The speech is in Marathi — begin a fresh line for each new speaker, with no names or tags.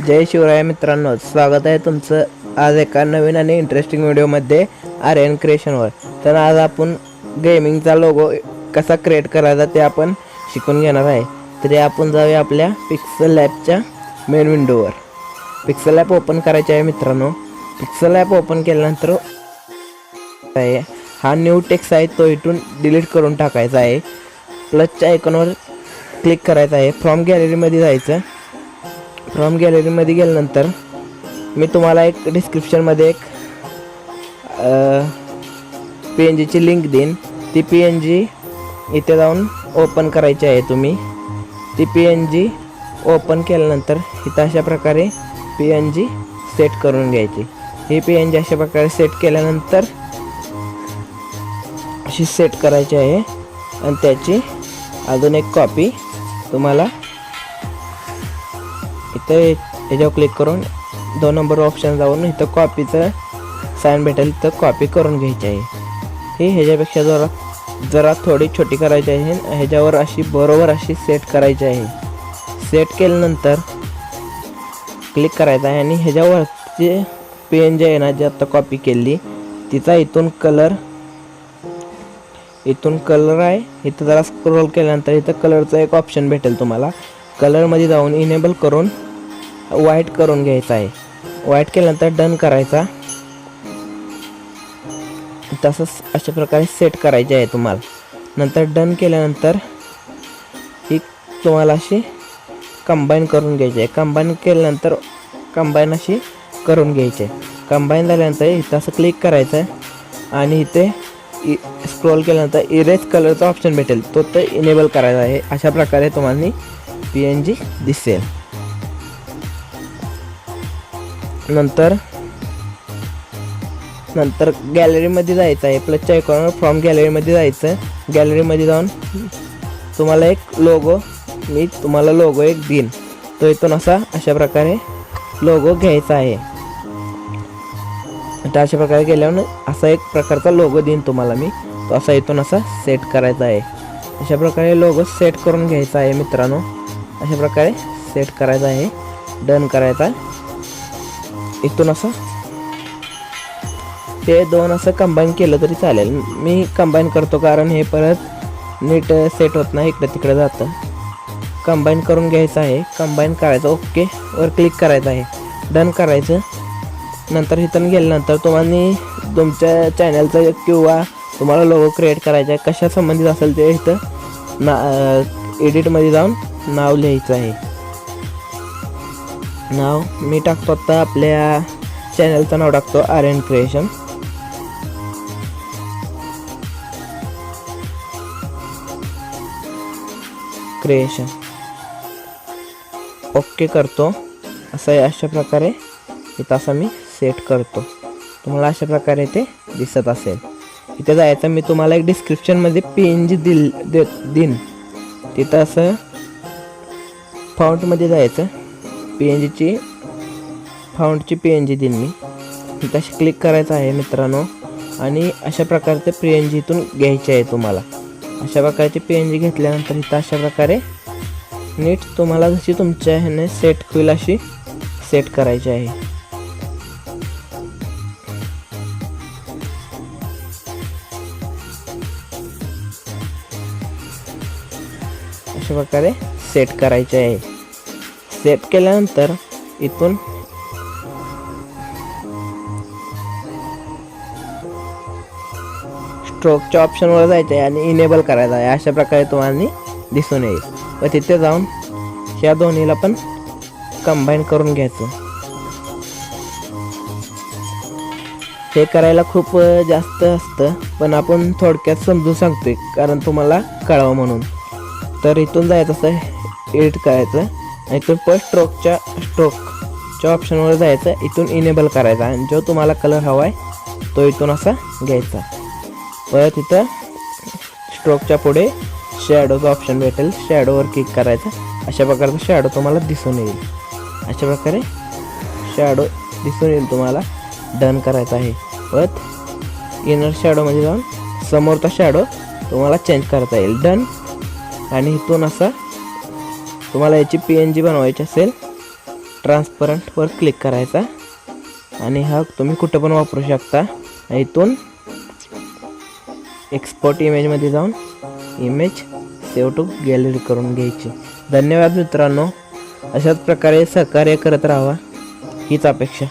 जय शिवराय मित्रांनो, स्वागत आहे तुमचं आज एका नवीन आणि इंटरेस्टिंग व्हिडिओमध्ये आर्यन क्रिएशनवर। तर आज आपण गेमिंगचा लोगो कसा क्रिएट करायचा ते आपण शिकून घेणार आहे। तरी आपण जाऊया आपल्या पिक्सेल लॅबच्या मेन विंडोवर। पिक्सेल लॅब ओपन करायचे आहे मित्रांनो। पिक्सेल लॅब ओपन केल्यानंतर हा न्यू टेक्स्ट आहे तो इथून डिलीट करून टाकायचा आहे। प्लसच्या आयकॉनवर क्लिक करायचं आहे। फ्रॉम गॅलरीमध्ये जायचं। फ्रॉम गॅलरीमध्ये गेल्यानंतर मी तुम्हाला एक डिस्क्रिप्शनमध्ये एक PNG ची लिंक देईन। ती PNG इथे जाऊन ओपन करायची आहे। तुम्ही ती PNG ओपन केल्यानंतर इथं अशा प्रकारे PNG सेट करून घ्यायची। ही PNG अशा प्रकारे सेट केल्यानंतर अशी सेट करायची आहे आणि त्याची अजून एक कॉपी तुम्हाला इथे याच्यावर क्लिक करून 2 नंबर ऑप्शन जाऊन इथं कॉपीचं साइन भेटेल तर कॉपी करून घ्यायची आहे। ही ह्याच्यापेक्षा जरा थोडी छोटी करायची आहे। ह्याच्यावर अशी बरोबर अशी सेट करायची आहे। सेट केल्यानंतर क्लिक करायचं आहे आणि ह्याच्यावरची PNG आहे ना जी आता कॉपी केली तिचा इथून कलर आहे। इथं जरा स्क्रोल केल्यानंतर इथं कलरचा एक ऑप्शन भेटेल तुम्हाला। कलरमध्ये जाऊन इनेबल करून व्हाईट करून घ्यायचा आहे। व्हाईट केल्यानंतर डन करायचा। तसंच अशा प्रकारे सेट करायचे आहे तुम्हाला। नंतर डन केल्यानंतर ही तुम्हाला अशी कंबाईन करून घ्यायची आहे। कंबाईन केल्यानंतर कंबाईन अशी करून घ्यायची आहे। कंबाईन झाल्यानंतर इथं असं क्लिक करायचं आणि इथे स्क्रोल केल्यानंतर इरेज कलरचा ऑप्शन भेटेल तो ते इनेबल करायचा आहे। अशा प्रकारे तुम्हाला PNG दिसेल। नंतर गॅलरीमध्ये जायचं आहे। प्लसच्या आयकॉनवर फ्रॉम गॅलरीमध्ये जायचं। गॅलरीमध्ये जाऊन तुम्हाला एक लोगो एक देईन तो इथून अशा प्रकारे लोगो घ्यायचा आहे। तर अशा प्रकारे गेल्यावर असा एक प्रकारचा लोगो देईन तुम्हाला मी तो असा इथून असा सेट करायचा आहे। अशा प्रकारे लोगो सेट करून घ्यायचा आहे मित्रांनो। अशा प्रकारे सेट करायचा आहे। डन करायचा इथून असं ते 2 असं कंबाईन केलं तरी चालेल। मी कंबाईन करतो कारण हे परत नीट सेट होत नाही, इकडे तिकडे जातं। कंबाईन करून घ्यायचं आहे। कंबाईन करायचं, ओके वर क्लिक करायचं आहे। डन करायचं। नंतर इथून गेल्यानंतर तुम्हाला तुमच्या चॅनलचं किंवा तुम्हाला लोगो क्रिएट करायचा आहे कशा संबंधित असेल ते इथं एडिटमध्ये जाऊन नाव लिहायचं आहे। नाव मी टाकतो आता आपल्या चॅनलचं नाव टाकतो आर्यन क्रिएशन ओके करतो। अशा प्रकारे इथं असं मी सेट करतो। तुम्हाला अशा प्रकारे ते दिसत असेल। इथे जायचं, मी तुम्हाला एक डिस्क्रिप्शनमध्ये PNG देईन तिथं असं फाउंटमध्ये जायचं। फाउंटची PNG देईन मी तिथं अशी क्लिक करायचं आहे मित्रांनो आणि अशा प्रकारचे PNG इथून घ्यायचे आहे तुम्हाला। अशा प्रकारची PNG घेतल्यानंतर इथं अशा प्रकारे नीट तुम्हाला जशी तुमच्या ह्याने सेट होईल अशी सेट करायची आहे। अशा प्रकारे सेट करायचे आहे। सेट केल्यानंतर इथून स्ट्रोकच्या ऑप्शनवर जायचं आहे आणि इनेबल करायचं आहे। अशा प्रकारे तुम्हाला दिसून येईल व तिथे जाऊन ह्या दोन्हीला पण कंबाईन करून घ्यायचं। हे करायला खूप जास्त असतं पण आपण थोडक्यात समजून सांगतोय कारण तुम्हाला कळावं म्हणून। तर इथून जायचं असं एडिट करायचं, इथून पण स्ट्रोकच्या ऑप्शनवर जायचं, इथून इनेबल करायचा आणि जो तुम्हाला कलर हवा आहे तो इथून असा घ्यायचा। परत इथं स्ट्रोकच्या पुढे शॅडोचा ऑप्शन भेटेल, शॅडोवर क्लिक करायचं। अशा प्रकारचा शॅडो तुम्हाला दिसून येईल। अशा प्रकारे शॅडो दिसून येईल तुम्हाला। डन करायचं आहे। परत इनर शॅडोमध्ये जाऊन समोरचा शॅडो तुम्हाला चेंज करता येईल। डन आणि इथून असा तुम्हाला याची PNG बनवायची असेल ट्रान्सपरंटवर क्लिक करायचा आणि हा तुम्ही कुठं पण वापरू शकता. इथून एक्सपोर्ट इमेजमध्ये जाऊन इमेज सेव्ह टू गॅलरी करून घ्यायची. धन्यवाद मित्रांनो. अशाच प्रकारे सहकार्य करत राहावा हीच अपेक्षा.